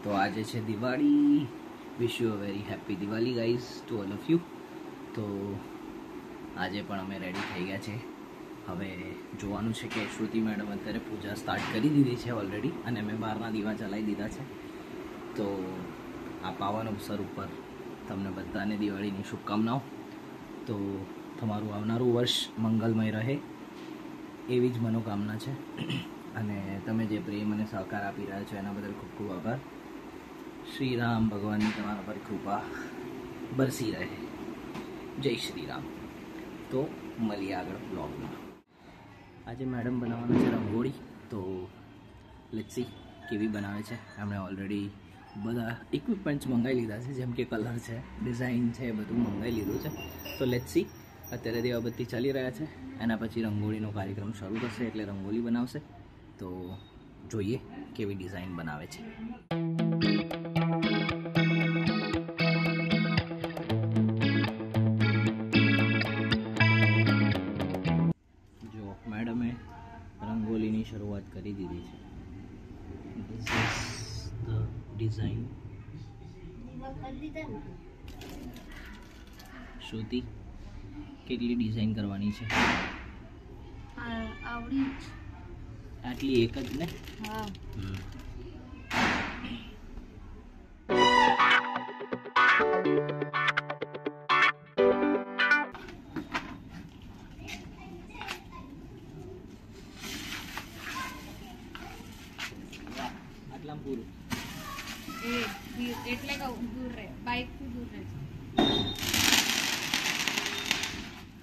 તો આજે છે દિવાળી. વિશ you a very happy Diwali guys to all of you. તો આજે પણ અમે રેડી થઈ ગયા છે. હવે જોવાનું છે કે શ્રુતિ મેડમ અત્યારે પૂજા સ્ટાર્ટ કરી દીધી છે ઓલરેડી, અને મેં બહારના દીવા ચલાવી દીધા છે. તો આ પાવન અવસર ઉપર તમને બધાને દિવાળીની શુભકામનાઓ. તો તમારું આવનારું વર્ષ મંગલમય રહે એવી જ મનોકામના છે. અને તમે જે પ્રેમ અને સહકાર આપી રહ્યા છો એના બદલ ખૂબ ખૂબ આભાર. શ્રી રામ ભગવાનની તમારા પર કૃપા બરસી રહે. જય શ્રી રામ. તો મળીએ આગળ બ્લોગમાં. આજે મેડમ બનાવવાના છે રંગોળી. તો લેટ્સ સી કેવી બનાવે છે. એમણે ઓલરેડી બધા ઇક્વિપમેન્ટ્સ મંગાવી લીધા છે, જેમ કે કલર છે, ડિઝાઇન છે, બધું મંગાવી લીધું છે. તો લેટ્સ સી. અત્યારે દીવાબત્તી ચાલી રહ્યા છે, એના પછી રંગોળીનો કાર્યક્રમ શરૂ થશે એટલે રંગોળી બનાવશે. તો જોઈએ કેવી ડિઝાઇન બનાવે છે. જો મેડમે રંગોળીની શરૂઆત કરી દીધી છે. This is the design. Shruti, કેટલી ડિઝાઇન કરવાની છે? આવડી આટલી એક જ ને? હા. આટલામાં પૂરું. એટલે કહું દૂર રહે, બાઇક થી દૂર રહે.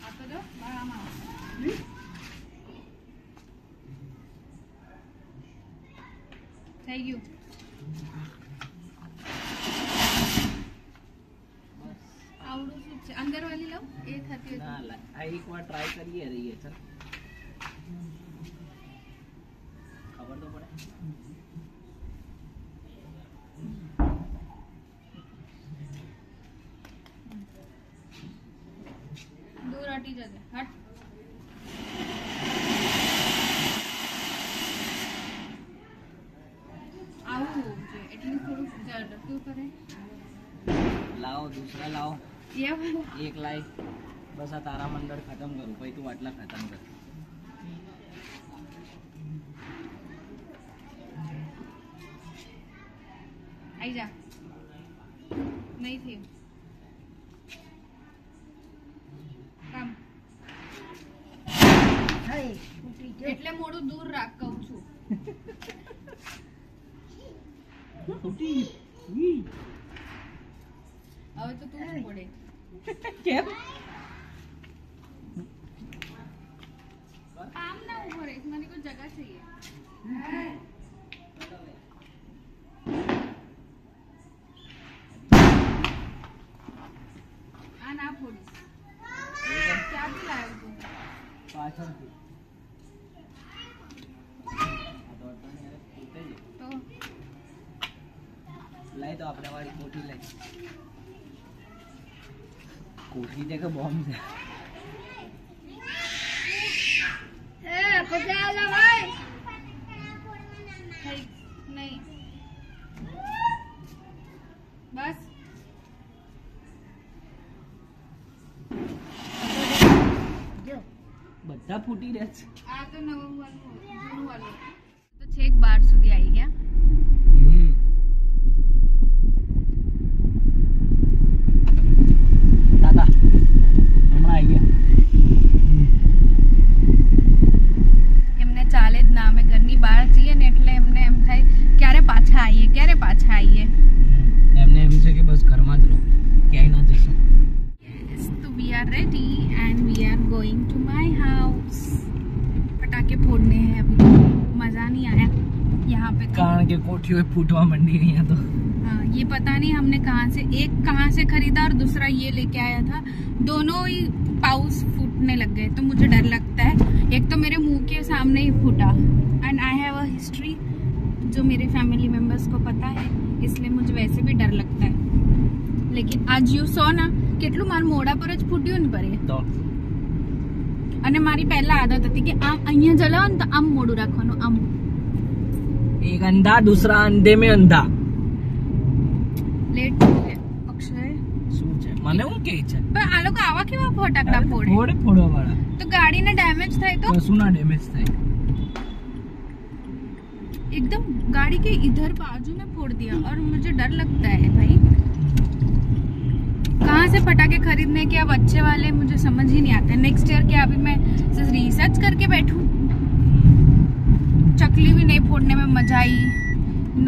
આપો દો આમાં. થઈ ગયું. આવડું શું છે? અંદર વાળી લઉં? એ થતી ના લા, આ એકવાર ટ્રાય કરીએ રહીએ. ચાલ, ખબર તો પડે. દૂર હટી જશે. હટ. આવું છે એટલું થોડું ડરતું કરે. લાવો દૂસરા લાવો. એ વાળો એક લાઈ. બસ આ તારા મંડળ ખતમ કરું, પછી તું આટલા ખતમ કર. આઈ જા. નહીં થયું કામ. એટલે મોડું દૂર રાખ કહું છું. હવે તો તું જ પડે. કેમ? કામ ના ઉભો રહે, મને કોઈ જગह चाहिए. આ ના ફોડીશ. ક્યાંથી લાવ્યો તું? પાછળથી. તો લાઈ તો આપણે વાળી કોઠી લાઈ. કોઠી છે કે બોમ્બ છે? થઈ નહીં. બસ બધા ફૂટી રહ્યા છે. આ તો નવું વાળું, જૂનું વાળું. તો છેક 12 સુધી આવી ગયા. દાદા હમણાં આવી ગયા. એમને ચાલે જ ના. અમે ઘરની બહાર જઈએ ને એટલે એમને એમ થાય ક્યારે પાછા આવીએ, ક્યારે પાછા આવીએ. એમને એમ છે કે બસ ઘરમાં જ રહો, ક્યાંય ના જશો. So we are ready and we are going to my house. पटाखे फोड़ने हैं अभी. मजा नहीं आया यहाँ पे. કારણ કે કોઠીઓ ફૂટવા માંડી રહ્યા. તો हाँ, ये पता नहीं हमने कहाँ से, एक कहाँ से खरीदा और दूसरा ये लेके आया था. दोनों ही पाउच फूटने लग गए. तो मुझे डर लगता है. एक तो मेरे मुंह के सामने ही फूटा. And I have a history जो मेरे फैमिली मेंबर्स को पता है, इसलिए मुझे वैसे भी डर लगता है. लेकिन आज यू सो ना કેટલું મારા મોઢા પર જ ફૂટ્યું ને પરે. તો અને મારી પહેલા આદત હતી કે આમ અહીંયા જલાવો ને તો આમ મોઢું રાખવાનું. આમ एक अंधा दूसरा अंधे में अंधा. લેટ થઈ ગયા. અક્ષય શું છે મને હું કે છે પણ આ લોકો આવા કેવા ફટાકડા ફોડે? ફોડવા વાળા તો ગાડીને ડેમેજ થાય તો? કશું ના ડેમેજ થાય. एकदम गाड़ी के इधर बाजू में फोड़ दिया और मुझे डर लगता है भाई. कहाँ से पटाखे खरीदने के अब अच्छे वाले मुझे समझ ही नहीं आते. नेक्स्ट ईयर क्या अभी मैं सिर्फ रिसर्च करके बैठूं? चकली भी नहीं फोड़ने में मजा आई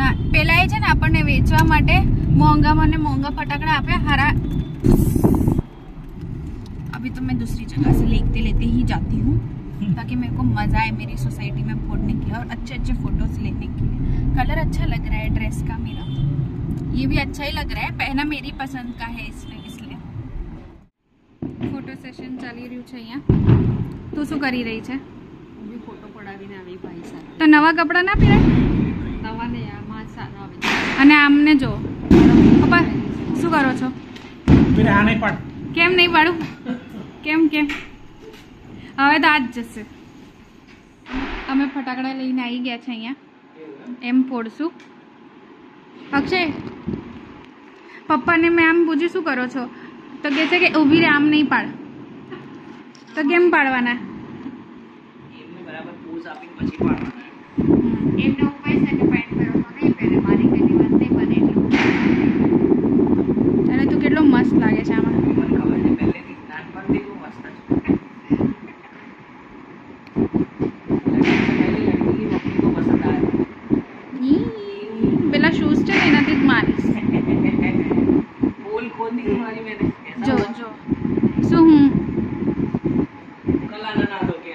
ना. પેલા એ છે ને આપણને વેચવા માટે મોંઘામાં ને મોંઘા ફટાકડા આપ્યા હારા. अभी तो मैं दूसरी जगह से लेते ही जाती हूँ ताकि मेरे को मजा आए मेरी सोसाइटी में फोड़ने के लिए और अच्छे अच्छे फोटोज लेने के लिए. कलर अच्छा लग रहा है ड्रेस का मेरा. ये भी अच्छा ही लग रहा है. पहना मेरी पसंद का है इसलिए फोटो सेशन ચાલી રહ્યું છે અહીંયા. તું શું કરી રહી છે? હું બી ફોટો પડાવીને આવી ભાઈ સાથે. તો નવા કપડાં ના પહેરાય? નવા ને આ માં સારા આવે. અને આમને જો પપ્પા શું કરો છો? મેરે આ નહીં પાડ. કેમ નહીં પાડું? કેમ કેમ? હવે તો આજ જશે. અમે ફટાકડા લઈને આવી ગયા છે અહીંયા. એમ ફોડશું. અક્ષય પપ્પાને મેં આમ પૂછ્યું શું કરો છો તો કહે છે કે ઊભી રે આમ નહીં પાડ. તો કેમ પાડવાના? એમને બરાબર પોઝ આપીને પછી પાડવાના. એમનો ઉપાય છે કે પેન્ટ પહેરવાનો નહીં પહેરે. મારી કઈ વાત નહીં બને એટલું. અને તું કેટલો મસ્ત લાગે છે આમાં. મને ખબર છે પહેલેથી નાનપણથી તું મસ્ત છે. લડકી કો પસંદ આવે. પેલા શૂઝ છે ને એનાથી જ મારીશ. પોલ ખોલ દી મારી મેને. જો જો શું હું કલા ના દો કે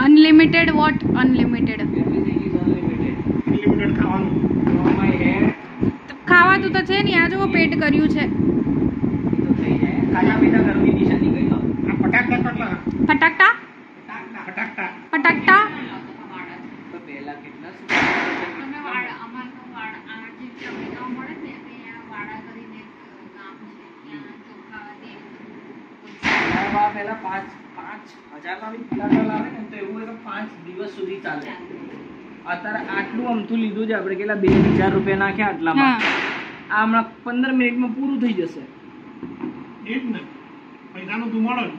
unlimited what unlimited everything is unlimited. Limited ખાવાનું. ઓ માય હેડ ખાવાતું તો છે ને આ જો પેટ કર્યું છે. એ તો થઈ જાય. ખાના પીના ઘરની નિશાની કઈ દો. આ ફટાકડા કેટલા? ફટાકટા ફટાકડા. ફટાકટા તો પહેલા કેટલા અમે વાડા અમારનો વાડા આ જે ચમડીમાં મળે ને ત્યાં વાડા કરીને એક ગામ છે ત્યાં ચોખા દે. મારા પહેલા 5,000 ના બી ફટાકડા લાવે ને તો એવું હોય તો 5 દિવસ સુધી ચાલે. અત્યારે આટલું અમથું લીધું છે આપણે કેટલા 2,000 રૂપિયા નાખ્યા આટલામાં. હા આ હમણાં 15 મિનિટમાં પૂરું થઈ જશે. એ જ ને પૈસાનો ધુમાડો જ.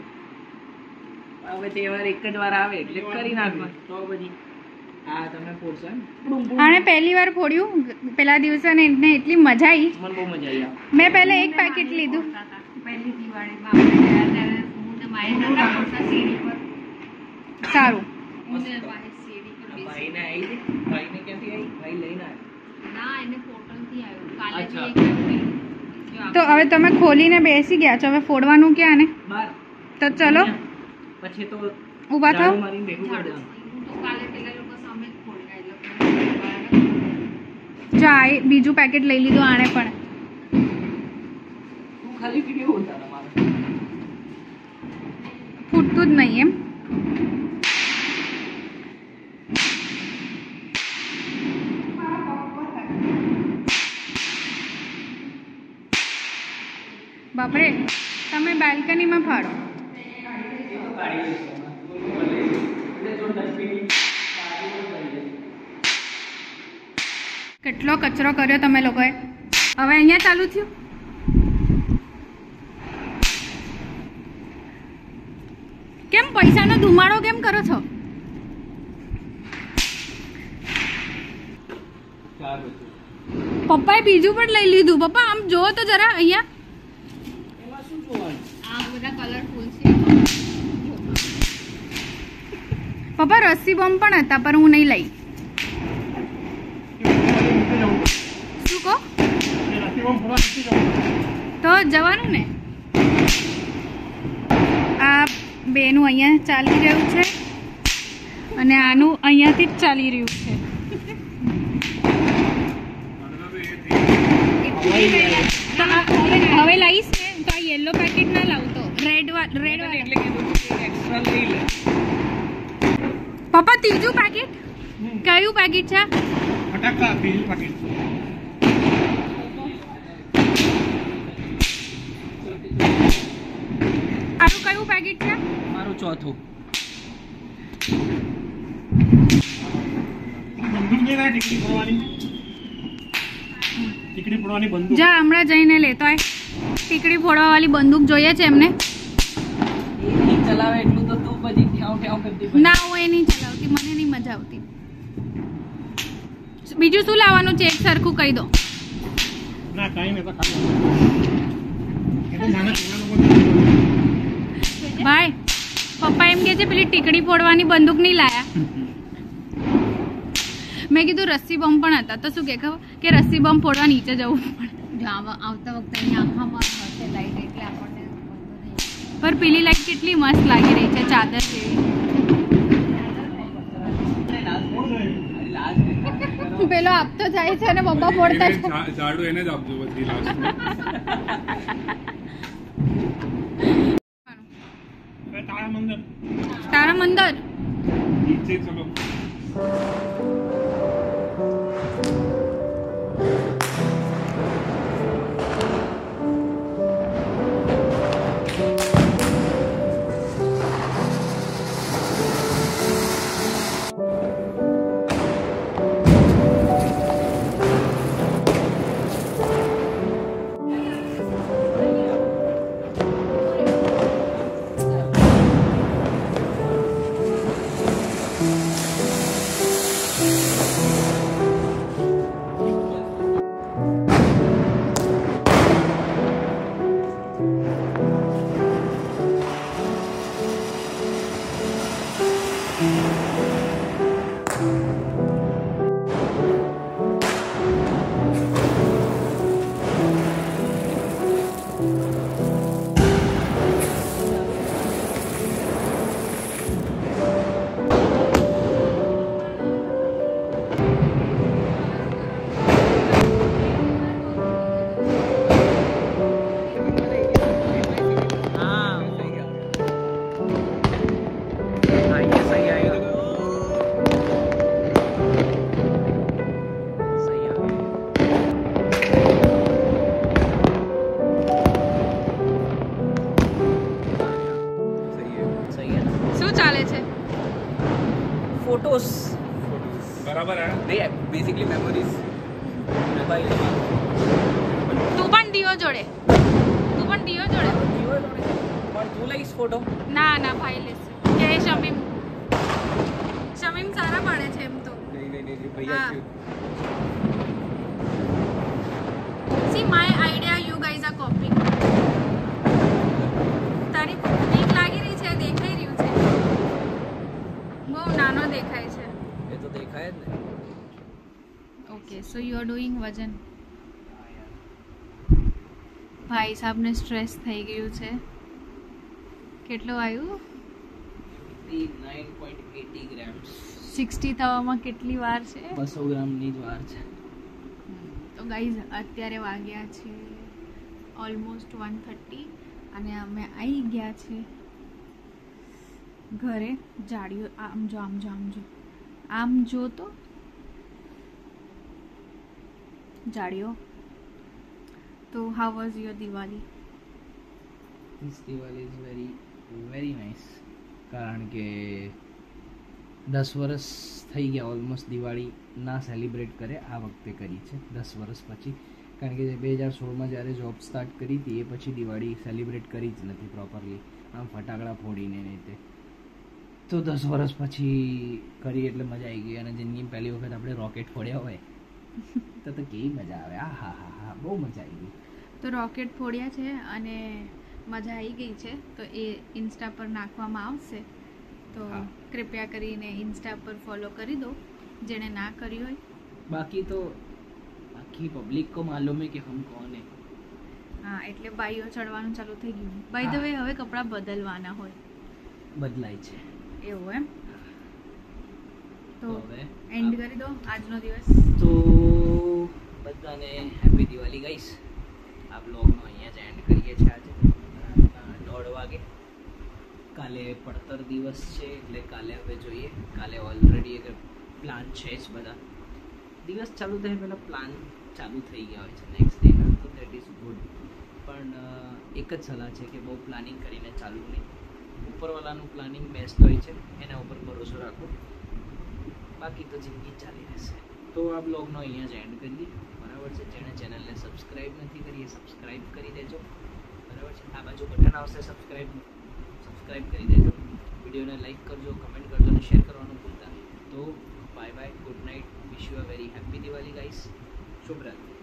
હવે તહેવાર એક જ વાર આવે એટલે કરી નાખવા. તો પછી હા તમે ફોડશો એમ? આને પહેલી વાર ફોડ્યું પેલા દિવસે ને એને એટલી મજા આવી. મને બહુ મજા આવી. મેં પહેલા એક પેકેટ લીધું. પહેલી દિવાળીમાં આપણે ગયા ત્યારે હું ને માએ નતા પડતા સીડી પર. સારું હું ને માએ સીડી પર બેસી. ભાઈને આવી છે? ભાઈને ક્યાંથી આવી? ભાઈ લઈને આવ્યો. ના એને પોર્ટલથી આવ્યો. કાલે અચ્છા. બી એક આવ્યો. જો તો હવે તમે ખોલીને બેસી ગયા છો. હવે ફોડવાનું ક્યાં ને? બાર તો ચલો પછી તો ઊભા થાવ. ઝાડુ મારીને ભેગું કરી દેવાનું. હું તો કાલે પેલા લોકો સામે જ ફોડી એટલે જા એ બીજું પેકેટ લઈ લીધું આણે પણ. તું ખાલી વિડીયો ઉતાર અમારો. ફૂટતું જ નહીં એમ. બાપરે તમે બાલ્કનીમાં ફાડો. કેટલો કચરો કર્યો તમે લોકોએ. હવે અહીંયા ચાલુ થયું. કેમ પૈસાનો ધુમાડો કેમ કરો છો? પપ્પાએ બીજું પણ લઈ લીધું. પપ્પા આમ જોવો તો જરા અહીંયા. એમાં શું જોવાનું? આ બધા કલરફુલ છે. પપ્પા રસ્સી બોમ્બ પણ હતા પણ હું નહીં લઈ. શું કહો? તો જવાનું ને. આ બેનું અહીંયા ચાલી રહ્યું છે અને આનું અહીંયાથી જ ચાલી રહ્યું છે. તો હવે લઈશ ને તો આ યેલો પેકેટ ના લાવતો. રેડ એટલે કીધું કે એક્સ્ટ્રા લઈ લે. પપ્પા ત્રીજું પેકેટ કયું પેકેટ છે? ફટાકડા બીજું પાકીટ. આનું કયું પેકેટ છે? મારું ચોથું. બંદૂક લઈને ટીકડી કરવાની. ટીકડી ફોડવાની બંદૂક. જા હમણાં જઈને લેતો આય. ટીકડી ફોડવા વાળી બંદૂક જોઈએ છે એમને. એ નહીં ચલાવે એટલું તો તું પછી ઠ્યાવ ઠ્યાવ કરતી પછી. ના હું એ નહીં ચલાવતી, મને નહીં મજા આવતી. બીજું શું લાવવાનું છે એક સરખું કહી દો. ના કાંઈ નહીં, તો ખાલી એ તો નાના છોકરાનો ભાઈ પપ્પા એમ કે છે પેલી ટીકડી ફોડવાની બંદૂક નહીં લાયા. મેં કીધું રસ્સી બોમ્બ પણ હતા તો શું કે ખબર કે રસ્સી બોમ્બ ફોડવા નીચે જવું પડે. આવતા વખતે અહીંયા આખામાં હશે લાઈટ એટલે આપણને વાંધો નહીં. પર પેલી લાઈટ કેટલી મસ્ત લાગી રહી છે ચાદર જેવી. પેલો આપતો જાય છે અને પપ્પા ફોડતા છે. ઝાડુ એને જ આપજો પછી લાસ્ટમાં. તારા મંદિર તારા મંદર નીચે ચલો. फोटोज बराबर है नहीं बेसिकली मेमोरीज मोबाइल તું પણ દીવો જોડે પણ તું લઈશ ફોટો ના ના ભાઈ લેશે કે શમીમ સારા પાડે છે એમ તો નહીં હા. See my idea you guys are copying. તારી બીક લાગી રહી છે દેખાઈ રહ્યું છે બહુ નાનો દેખાય છે. એ તો દેખાય જ ને. Okay so you are doing વજન. ભાઈ સાહેબને સ્ટ્રેસ થઈ ગયું છે. કેટલું આવ્યું 9.80 ગ્રામ્સ 60 થવામાં કેટલી વાર છે 200 ગ્રામની જ વાર છે. તો ગાઈઝ અત્યારે વાગ્યા છે ઓલમોસ્ટ 1:30 અને અમે આવી ગયા છે ઘરે. જાડીઓ આમ જો તો જાડીઓ. તો how was your Diwali? This Diwali is very nice કારણ કે 10 વર્ષ થઈ ગયા ઓલમોસ્ટ દિવાળી ના સેલિબ્રેટ કરે. આ વખતે કરી છે 10 વર્ષ પછી, કારણ કે 2016માં જ્યારે જોબ સ્ટાર્ટ કરી હતી એ પછી દિવાળી સેલિબ્રેટ કરી જ નથી પ્રોપરલી, આમ ફટાકડા ફોડીને ને તે. તો 10 વર્ષ પછી કરી એટલે મજા આવી ગઈ. અને જિંદગીમાં પહેલી વખત આપણે રોકેટ ફોડ્યા હોય તો કેવી મજા આવે. હા બહુ મજા આવી ગઈ. તો રોકેટ ફોડ્યા છે અને મજા આવી ગઈ છે. તો એ ઇન્સ્ટા પર નાખવામાં આવશે તો કૃપયા કરીને ઇન્સ્ટા પર ફોલો કરી દો જેણે ના કરી હોય. બાકી તો આખી પબ્લિક કો માલુમ હે કે હમ કોણ હે. હા એટલે બાઈઓ ચડવાનું ચાલુ થઈ ગયું. બાય ધ વે હવે કપડાં બદલવાના હોય બદલાય છે એવું એમ. તો હવે એન્ડ કરી દો આજનો દિવસ. તો બધાને હેપી દિવાળી ગાઈસ. આ બ્લોગનો અહીંયા જ એન્ડ કરીએ છીએ. આજે 1:30 વાગે. કાલે પડતર દિવસ છે એટલે કાલે હવે જોઈએ. કાલે ઓલરેડી એક પ્લાન છે જ. બધા દિવસ ચાલુ થાય પહેલાં પ્લાન ચાલુ થઈ ગયા હોય છે નેક્સ્ટ ડેના, તો દેટ ઇઝ ગુડ. પણ એક જ સલાહ છે કે બહુ પ્લાનિંગ કરીને ચાલુ નહીં. ઉપરવાળાનું પ્લાનિંગ બેસ્ટ હોય છે, એના ઉપર ભરોસો રાખો, બાકી તો જિંદગી ચાલી રહેશે. તો આ બ્લોગનો અહીંયા જ એન્ડ કરીએ. બરાબર બરાબર છે. જેણે ચેનલને સબસ્ક્રાઇબ નથી કરી એ સબસ્ક્રાઇબ કરી દેજો, બરાબર છે. આ બાજુ બટન આવશે સબસ્ક્રાઇબ કરી દેજો. વિડીયોને લાઈક કરજો, કમેન્ટ કરજો અને શેર કરવાનું ભૂલતા નહીં. તો bye bye, good night, wish you a very happy Diwali guys. શુભ રાત્રિ.